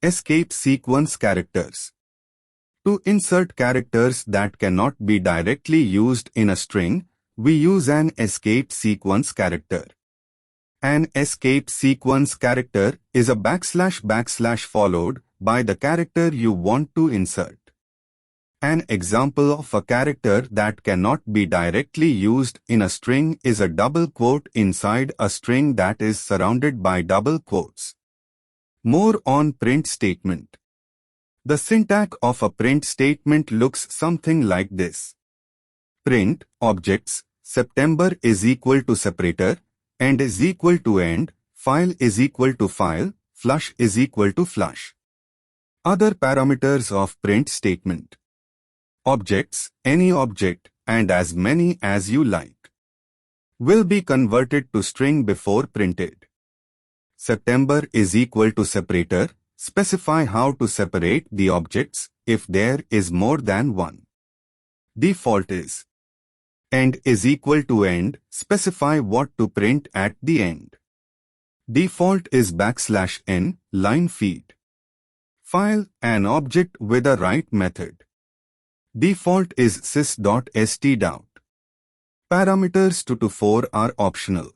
Escape sequence characters. To insert characters that cannot be directly used in a string, we use an escape sequence character. An escape sequence character is a \\/ followed by the character you want to insert. An example of a character that cannot be directly used in a string is a double quote inside a string that is surrounded by double quotes. More on print statement. The syntax of a print statement looks something like this. Print objects September is equal to separator, end is equal to end, file is equal to file, flush is equal to flush. Other parameters of print statement. Objects, any object, and as many as you like, will be converted to string before printed. September is equal to separator. Specify how to separate the objects if there is more than one. Default is. End is equal to end. Specify what to print at the end. Default is \n, line feed. File, an object with a write method. Default is sys.stdout. Parameters 2 to 4 are optional.